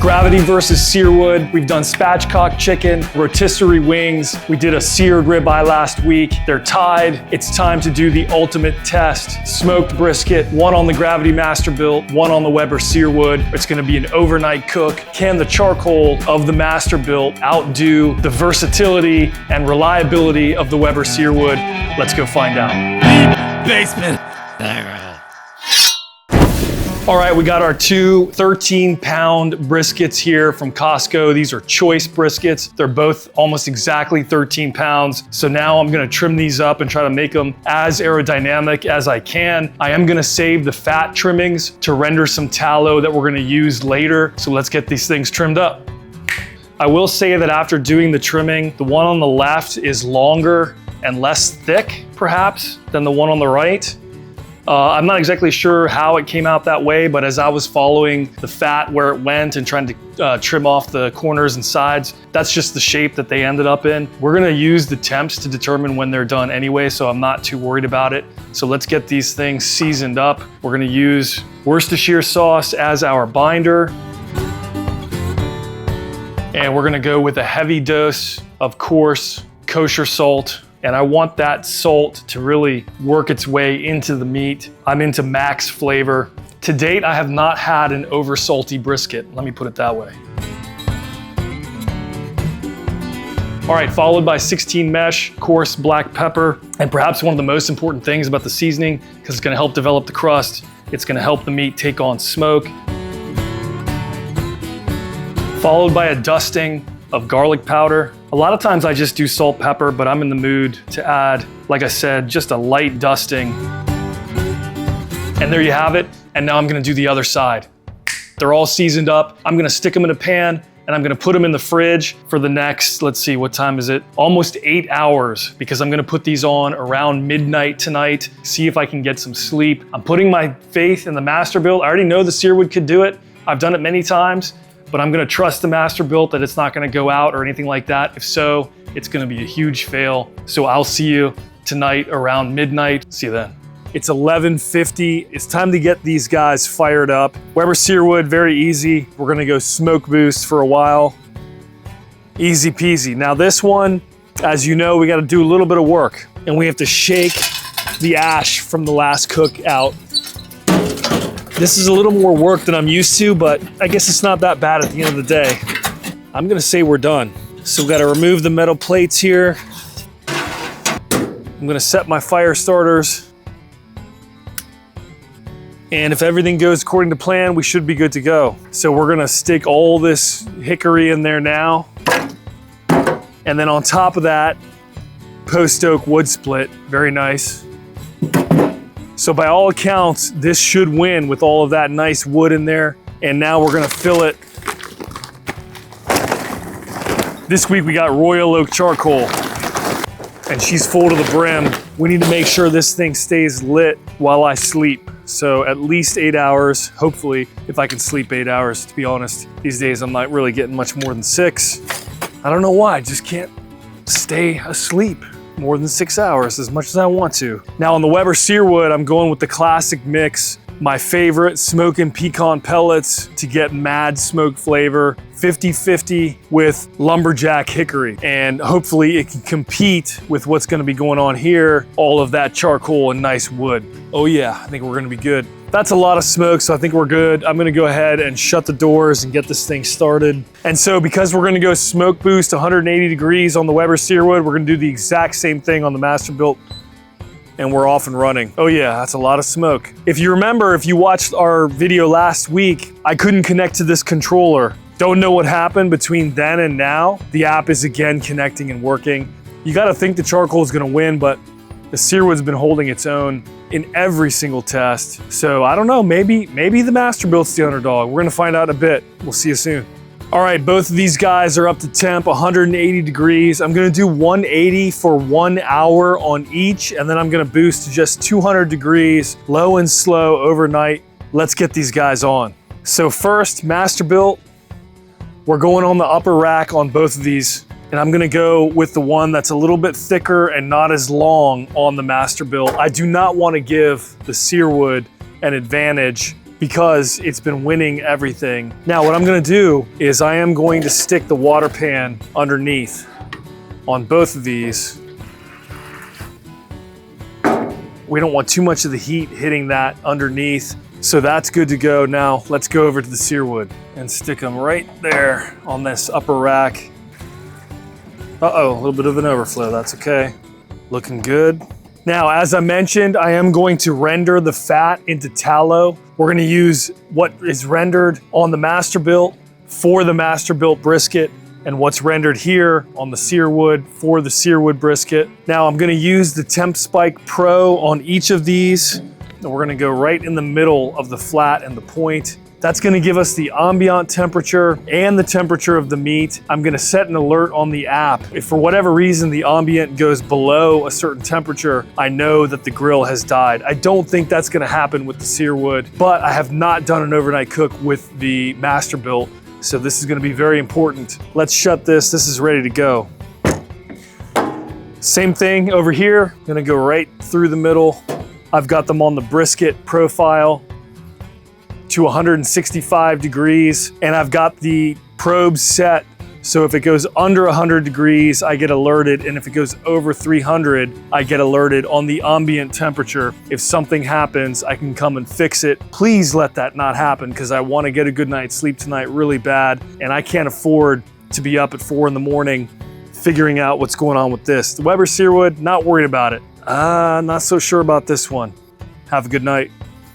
Gravity versus Searwood. We've done spatchcock chicken, rotisserie wings. We did a seared ribeye last week. They're tied. It's time to do the ultimate test. Smoked brisket, one on the Gravity Masterbuilt, one on the Weber Searwood. It's gonna be an overnight cook. Can the charcoal of the Masterbuilt outdo the versatility and reliability of the Weber Searwood? Let's go find out. Basement. All right, we got our two 13-pound briskets here from Costco. These are choice briskets. They're both almost exactly 13 pounds. So now I'm gonna trim these up and try to make them as aerodynamic as I can. I am gonna save the fat trimmings to render some tallow that we're gonna use later. So let's get these things trimmed up. I will say that after doing the trimming, the one on the left is longer and less thick, perhaps, than the one on the right. I'm not exactly sure how it came out that way, but as I was following the fat where it went and trying to trim off the corners and sides, that's just the shape that they ended up in. We're gonna use the temps to determine when they're done anyway, so I'm not too worried about it. So let's get these things seasoned up. We're gonna use Worcestershire sauce as our binder. And we're gonna go with a heavy dose of coarse kosher salt. And I want that salt to really work its way into the meat. I'm into max flavor. To date, I have not had an over salty brisket. Let me put it that way. All right, followed by 16 mesh, coarse black pepper, and perhaps one of the most important things about the seasoning, because it's gonna help develop the crust, it's gonna help the meat take on smoke. Followed by a dusting of garlic powder. A lot of times I just do salt, pepper, but I'm in the mood to add, like I said, just a light dusting. And there you have it. And now I'm gonna do the other side. They're all seasoned up. I'm gonna stick them in a pan and I'm gonna put them in the fridge for the next, let's see, what time is it? Almost 8 hours, because I'm gonna put these on around midnight tonight, see if I can get some sleep. I'm putting my faith in the Masterbuilt. I already know the Searwood could do it. I've done it many times. But I'm gonna trust the Masterbuilt that it's not gonna go out or anything like that. If so, it's gonna be a huge fail. So I'll see you tonight around midnight. See you then. It's 11:50. It's time to get these guys fired up. Weber Searwood, very easy. We're gonna go smoke boost for a while. Easy peasy. Now this one, as you know, we gotta do a little bit of work and we have to shake the ash from the last cook out. This is a little more work than I'm used to, but I guess it's not that bad at the end of the day. I'm gonna say we're done. So we gotta remove the metal plates here. I'm gonna set my fire starters. And if everything goes according to plan, we should be good to go. So we're gonna stick all this hickory in there now. And then on top of that, post oak wood split, very nice. So by all accounts, this should win with all of that nice wood in there. And now we're gonna fill it. This week we got royal oak charcoal and she's full to the brim. We need to make sure this thing stays lit while I sleep. So at least 8 hours, hopefully, if I can sleep 8 hours, to be honest. These days I'm not really getting much more than 6. I don't know why, I just can't stay asleep more than 6 hours as much as I want to. Now on the Weber Searwood, I'm going with the classic mix. My favorite, smoking pecan pellets to get mad smoke flavor. 50-50 with lumberjack hickory. And hopefully it can compete with what's gonna be going on here. All of that charcoal and nice wood. Oh yeah, I think we're gonna be good. That's a lot of smoke, so I think we're good. I'm gonna go ahead and shut the doors and get this thing started. And so because we're gonna go smoke boost 180 degrees on the Weber Searwood, we're gonna do the exact same thing on the Masterbuilt, and we're off and running. Oh yeah, that's a lot of smoke. If you remember, if you watched our video last week, I couldn't connect to this controller. Don't know what happened between then and now. The app is again connecting and working. You gotta think the charcoal is gonna win, but the Searwood's been holding its own in every single test. So I don't know, maybe the Masterbuilt's the underdog. We're gonna find out in a bit. We'll see you soon. All right, both of these guys are up to temp, 180 degrees. I'm gonna do 180 for 1 hour on each, and then I'm gonna boost to just 200 degrees, low and slow overnight. Let's get these guys on. So first, Masterbuilt, we're going on the upper rack on both of these, and I'm gonna go with the one that's a little bit thicker and not as long on the Masterbuilt. I do not wanna give the Searwood an advantage because it's been winning everything. Now what I'm gonna do is I am going to stick the water pan underneath on both of these. We don't want too much of the heat hitting that underneath. So that's good to go. Now let's go over to the searwood and stick them right there on this upper rack. Uh-oh, a little bit of an overflow, that's okay. Looking good. Now, as I mentioned, I am going to render the fat into tallow. We're gonna use what is rendered on the Masterbuilt for the Masterbuilt brisket and what's rendered here on the searwood for the searwood brisket. Now I'm gonna use the TempSpike Pro on each of these. And we're gonna go right in the middle of the flat and the point. That's gonna give us the ambient temperature and the temperature of the meat. I'm gonna set an alert on the app. If for whatever reason the ambient goes below a certain temperature, I know that the grill has died. I don't think that's gonna happen with the searwood, but I have not done an overnight cook with the Masterbuilt, so this is gonna be very important. Let's shut this. This is ready to go. Same thing over here. Gonna go right through the middle. I've got them on the brisket profile to 165 degrees, and I've got the probe set so if it goes under 100 degrees, I get alerted, and if it goes over 300, I get alerted on the ambient temperature. If something happens, I can come and fix it. Please let that not happen, because I want to get a good night's sleep tonight really bad, and I can't afford to be up at 4 in the morning figuring out what's going on with this. The Weber Searwood, not worried about it. Not so sure about this one. Have a good night.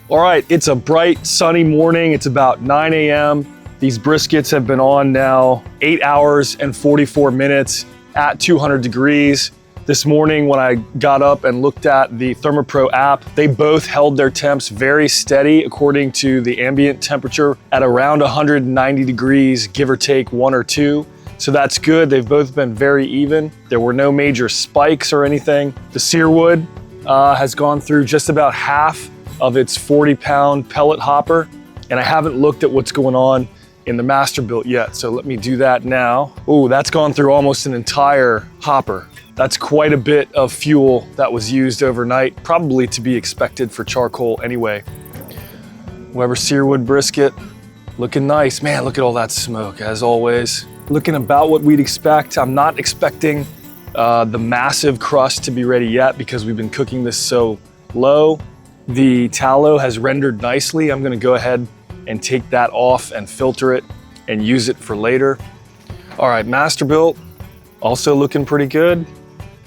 All right, it's a bright, sunny morning. It's about 9 a.m. These briskets have been on now 8 hours and 44 minutes at 200 degrees. This morning when I got up and looked at the ThermoPro app, they both held their temps very steady according to the ambient temperature at around 190 degrees, give or take 1 or 2. So that's good. They've both been very even. There were no major spikes or anything. The Searwood has gone through just about half of its 40-pound pellet hopper, and I haven't looked at what's going on in the Masterbuilt yet, so let me do that now. Oh, that's gone through almost an entire hopper. That's quite a bit of fuel that was used overnight, probably to be expected for charcoal anyway. Weber Searwood brisket, looking nice. Man, look at all that smoke, as always. Looking about what we'd expect. I'm not expecting the massive crust to be ready yet because we've been cooking this so low. The tallow has rendered nicely. I'm gonna go ahead and take that off and filter it and use it for later. All right, Masterbuilt, also looking pretty good.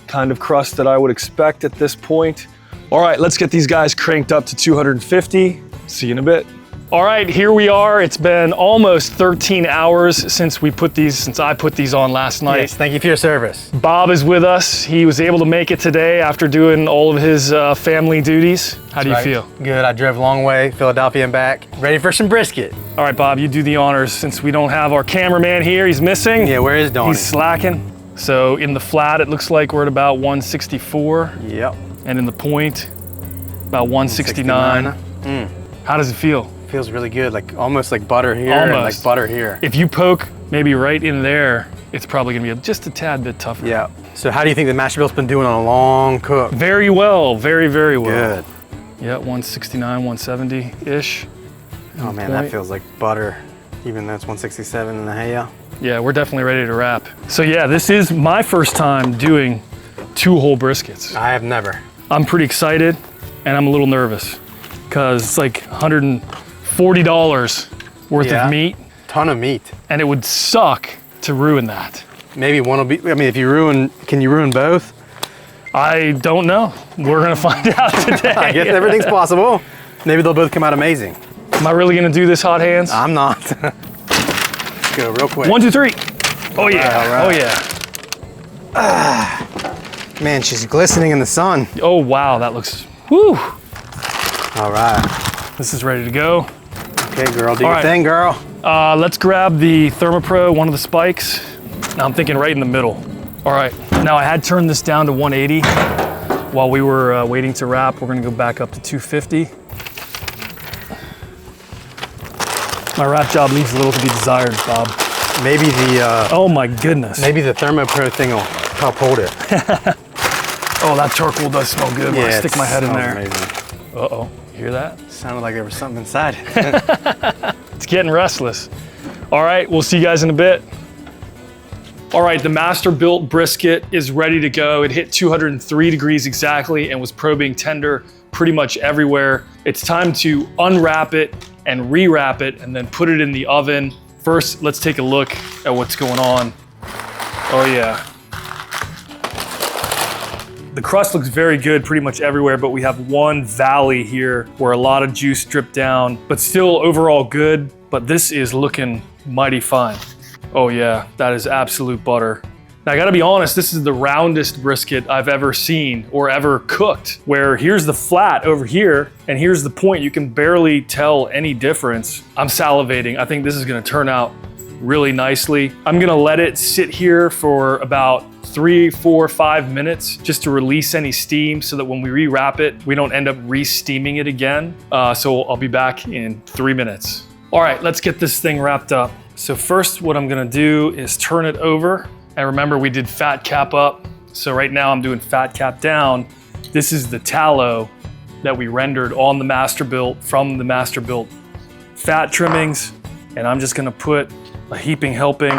Kind of crust that I would expect at this point. All right, let's get these guys cranked up to 250. See you in a bit. All right, here we are. It's been almost 13 hours since I put these on last night. Yes, thank you for your service. Bob is with us. He was able to make it today after doing all of his family duties. How do you feel? Good, I drove a long way, Philadelphia and back. Ready for some brisket. All right, Bob, you do the honors since we don't have our cameraman here. He's missing. Yeah, where is Donnie? He's slacking. So in the flat, it looks like we're at about 164. Yep. And in the point, about 169. How does it feel? Feels really good, like almost like butter here almost. and like butter here. If you poke maybe right in there, it's probably gonna be just a tad bit tougher. Yeah. So how do you think the Masterbuilt's been doing on a long cook? Very well, very, very well. Good. Yeah, 169, 170-ish. Oh man, that feels like butter, even though it's 167 and a half. Yeah, we're definitely ready to wrap. So yeah, this is my first time doing 2 whole briskets. I have never. I'm pretty excited and I'm a little nervous because it's like $140 worth of meat. Ton of meat. And it would suck to ruin that. Maybe one will be, I mean, if you ruin, can you ruin both? I don't know. We're gonna find out today. I guess everything's possible. Maybe they'll both come out amazing. Am I really gonna do this hot hands? I'm not. Let's go real quick. 1, 2, 3. Oh yeah, all right. Oh yeah. Man, she's glistening in the sun. Oh wow, that looks, whew. All right. This is ready to go. Okay, girl, do your thing, girl. Let's grab the ThermoPro, one of the spikes. Now I'm thinking right in the middle. All right, now I had turned this down to 180 while we were waiting to wrap. We're gonna go back up to 250. My wrap job leaves a little to be desired, Bob. Maybe the... oh my goodness. Maybe the ThermoPro thing will help hold it. Oh, that charcoal does smell good when I stick my head in there. Amazing. Uh-oh, hear that? Sounded like there was something inside. It's getting restless. All right, we'll see you guys in a bit. All right, the Masterbuilt brisket is ready to go. It hit 203 degrees exactly and was probing tender pretty much everywhere. It's time to unwrap it and rewrap it and then put it in the oven. First, let's take a look at what's going on. Oh yeah. The crust looks very good pretty much everywhere, but we have one valley here where a lot of juice dripped down, but still overall good, but this is looking mighty fine. Oh yeah, that is absolute butter. Now I gotta be honest, this is the roundest brisket I've ever seen or ever cooked, where here's the flat over here and here's the point. You can barely tell any difference. I'm salivating. I think this is gonna turn out really nicely. I'm gonna let it sit here for about 3, 4, 5 minutes just to release any steam so that when we rewrap it, we don't end up re-steaming it again. So I'll be back in 3 minutes. All right, let's get this thing wrapped up. So first what I'm gonna do is turn it over. And remember, we did fat cap up. So right now I'm doing fat cap down. This is the tallow that we rendered on the Masterbuilt from the Masterbuilt fat trimmings. And I'm just gonna put a heaping helping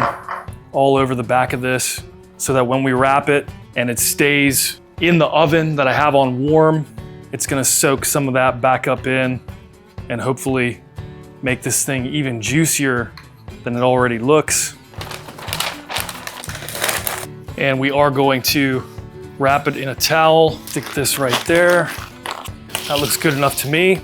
all over the back of this so that when we wrap it and it stays in the oven that I have on warm, it's gonna soak some of that back up in and hopefully make this thing even juicier than it already looks. And we are going to wrap it in a towel, stick this right there. That looks good enough to me.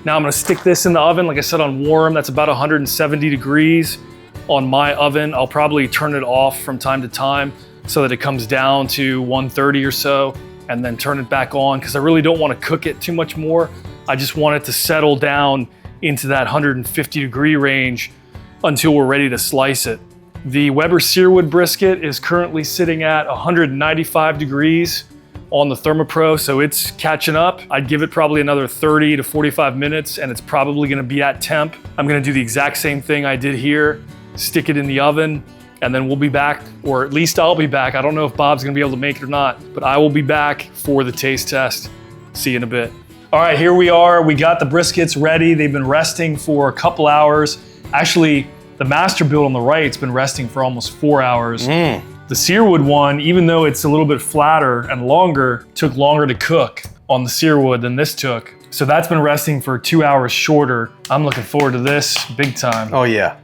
Now I'm gonna stick this in the oven, like I said, on warm. That's about 170 degrees on my oven. I'll probably turn it off from time to time so that it comes down to 130 or so, and then turn it back on, because I really don't want to cook it too much more. I just want it to settle down into that 150 degree range until we're ready to slice it. The Weber Searwood brisket is currently sitting at 195 degrees on the ThermoPro, so it's catching up. I'd give it probably another 30 to 45 minutes and it's probably gonna be at temp. I'm gonna do the exact same thing I did here, stick it in the oven, and then we'll be back, or at least I'll be back. I don't know if Bob's gonna be able to make it or not, but I will be back for the taste test. See you in a bit. All right, here we are. We got the briskets ready. They've been resting for a couple hours. Actually, the Masterbuilt on the right's been resting for almost 4 hours. The Searwood one, even though it's a little bit flatter and longer, took longer to cook on the Searwood than this took. So that's been resting for 2 hours shorter. I'm looking forward to this big time. Oh yeah.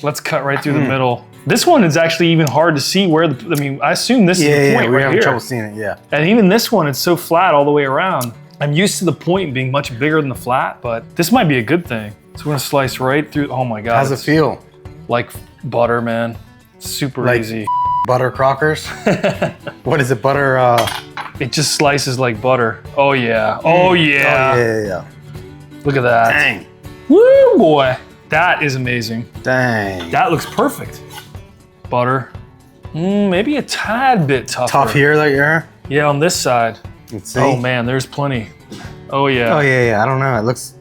Let's cut right through the middle. This one is actually even hard to see where the, I mean, I assume this is the point we're right having here. trouble seeing it, yeah. And even this one, it's so flat all the way around. I'm used to the point being much bigger than the flat, but this might be a good thing. So we're gonna slice right through, oh my God. How's it feel? Like butter, man. Super like easy. Butter crockers? What is it, butter? It just slices like butter. Oh yeah, oh yeah. Oh yeah. Look at that. Dang. Woo, boy. That is amazing. Dang. That looks perfect. Butter. Maybe a tad bit tougher. Tough here, like here? Yeah, on this side. Let's see. Oh man, there's plenty. Oh yeah. Oh yeah. I don't know. It looks.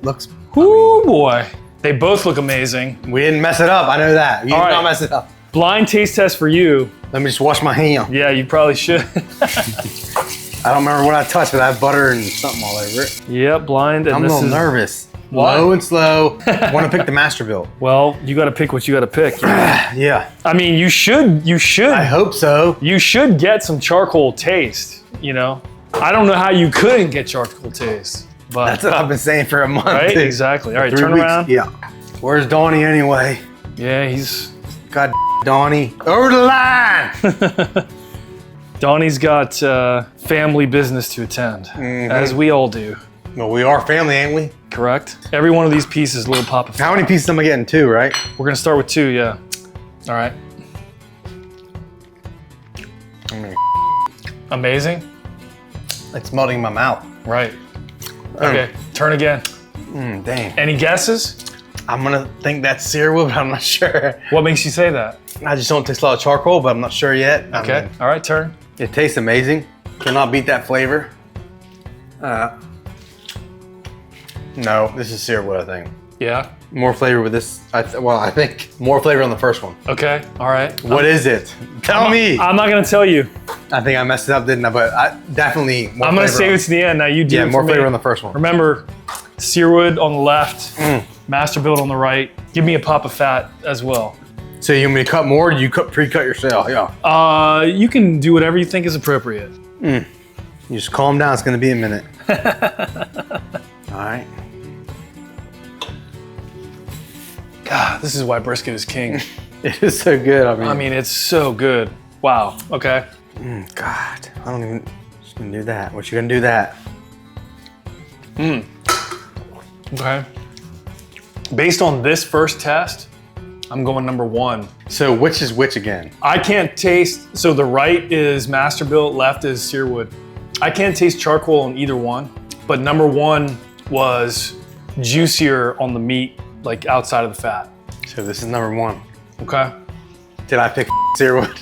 Woo, boy. They both look amazing. We didn't mess it up. I know that. We did All right. not mess it up. Blind taste test for you. Let me just wash my hand. Yeah, you probably should. I don't remember what I touched, but I have butter and something all over it. Yep, blind. And I'm a little nervous. Why? Low and slow. I want to pick the Masterbuilt. Well, you got to pick what you got to pick. You know? Yeah. I mean, you should. I hope so. You should get some charcoal taste, you know? I don't know how you couldn't get charcoal taste, but. That's what I've been saying for a month. Right, dude. exactly. All right, 3 turn weeks. around. Yeah. Where's Donnie anyway? Yeah, he's. God, Donnie. Over the line! Donnie's got family business to attend, as we all do. Well, we are family, ain't we? Correct? Every one of these pieces is a little pop of. How many pieces am I getting? 2, right? We're gonna start with 2, yeah. All right. Amazing. It's melting in my mouth. Right. Okay, turn again. Dang. Any guesses? I'm gonna think that's Searwood, but I'm not sure. What makes you say that? I just don't taste a lot of charcoal, but I'm not sure yet. Okay, I mean, all right, turn. it tastes amazing. Cannot beat that flavor. No, this is Searwood, I think. Yeah. More flavor with this. Well, I think more flavor on the first one. Okay. All right. What is it? Tell me. I'm not gonna tell you. I think I messed it up, didn't I? But definitely more I'm gonna flavor save it to the end. Now you do. Yeah, it more for flavor me. on the first one. Remember, Searwood on the left, Masterbuilt on the right. Give me a pop of fat as well. So you want me to cut more, or do you pre-cut yourself? Yeah. You can do whatever you think is appropriate. You just calm down. It's gonna be a minute. All right. God, this is why brisket is king. It is so good. I mean, it's so good. Wow. Okay. God, I don't even. Just gonna do that. What you gonna do that? Okay. Based on this first test, I'm going number 1. So which is which again? I can't taste, so the right is Masterbuilt, left is Searwood. I can't taste charcoal on either one, but number 1 was juicier on the meat, like outside of the fat. So this is number 1. Okay. Did I pick Searwood?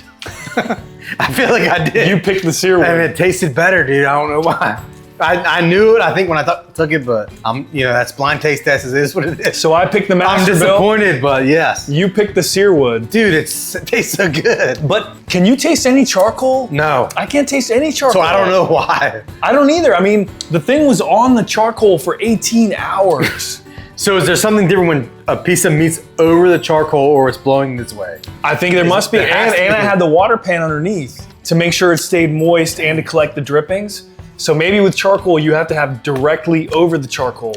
I feel like I did. You picked the Searwood. And it tasted better, dude. I don't know why. I knew it, I think, when I took it, but that's blind taste test. It is what it is. So I picked the Masterbuilt. I'm disappointed, but yes. You picked the Searwood. Dude, it tastes so good. But can you taste any charcoal? No. I can't taste any charcoal. So I don't know why. I don't either. I mean, the thing was on the charcoal for 18 hours. So is there something different when a piece of meat's over the charcoal or it's blowing this way? I think there must be. And I had the water pan underneath to make sure it stayed moist and to collect the drippings. So maybe with charcoal, you have to have directly over the charcoal.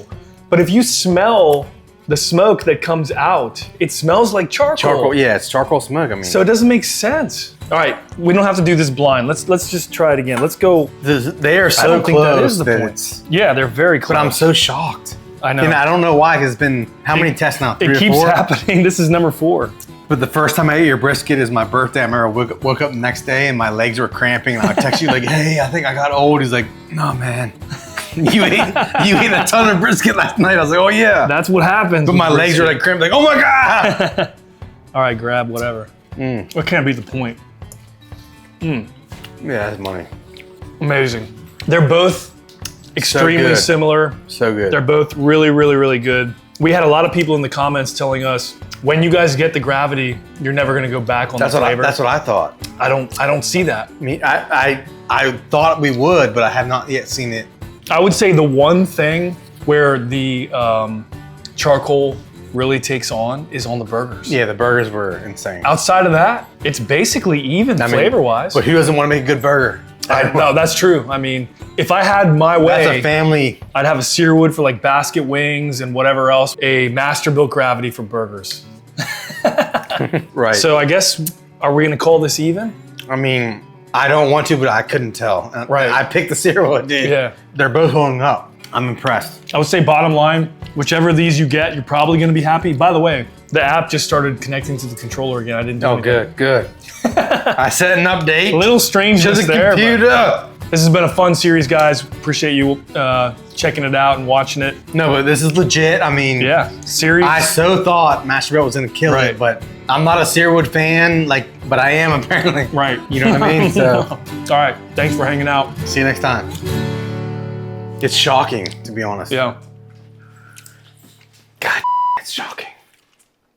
But if you smell the smoke that comes out, it smells like charcoal. Charcoal, yeah, it's charcoal smoke. I mean, So it doesn't make sense. All right, we don't have to do this blind. Let's just try it again. Let's go. they are so I don't think close that is the that point. Yeah, they're very close. But I'm so shocked. I know. And I don't know why, because it's been how many tests now? 3 It or keeps 4? happening. This is number 4. But the first time I ate your brisket is my birthday. I remember I woke up the next day and my legs were cramping, and I text you like, "Hey, I think I got old." He's like, "No, man, you ate a ton of brisket last night." I was like, "Oh yeah." That's what happens. But my legs were like cramped, like, "Oh my god!" All right, grab whatever. What can't be the point? Yeah, that's money. Amazing. They're both extremely good. similar. So good. They're both really, really, really good. We had a lot of people in the comments telling us, when you guys get the gravity, you're never gonna go back on the flavor. That's what I thought. I don't see that. I thought we would, but I have not yet seen it. I would say the one thing where the charcoal really takes on is on the burgers. Yeah, the burgers were insane. Outside of that, it's basically even flavor-wise. But who doesn't want to make a good burger? No, that's true. I mean, if I had my way, That's a family. I'd have a Searwood for like basket wings and whatever else, a Masterbuilt Gravity for burgers. Right. So I guess, are we gonna call this even? I mean, I don't want to, but I couldn't tell. Right. I picked the Searwood, dude. Yeah. They're both holding up. I'm impressed. I would say bottom line, whichever of these you get, you're probably gonna be happy. By the way, the app just started connecting to the controller again. I didn't do anything. good. I set an update. A little strangeness to the there. computer. This has been a fun series, guys. Appreciate you checking it out and watching it. No, but this is legit. I mean, Yeah, series. I so thought Masterbuilt was gonna kill Right. it, but I'm not a Searwood fan, but I am apparently. Right. You know what I mean? So, All right, thanks for hanging out. see you next time. It's shocking, to be honest. Yeah.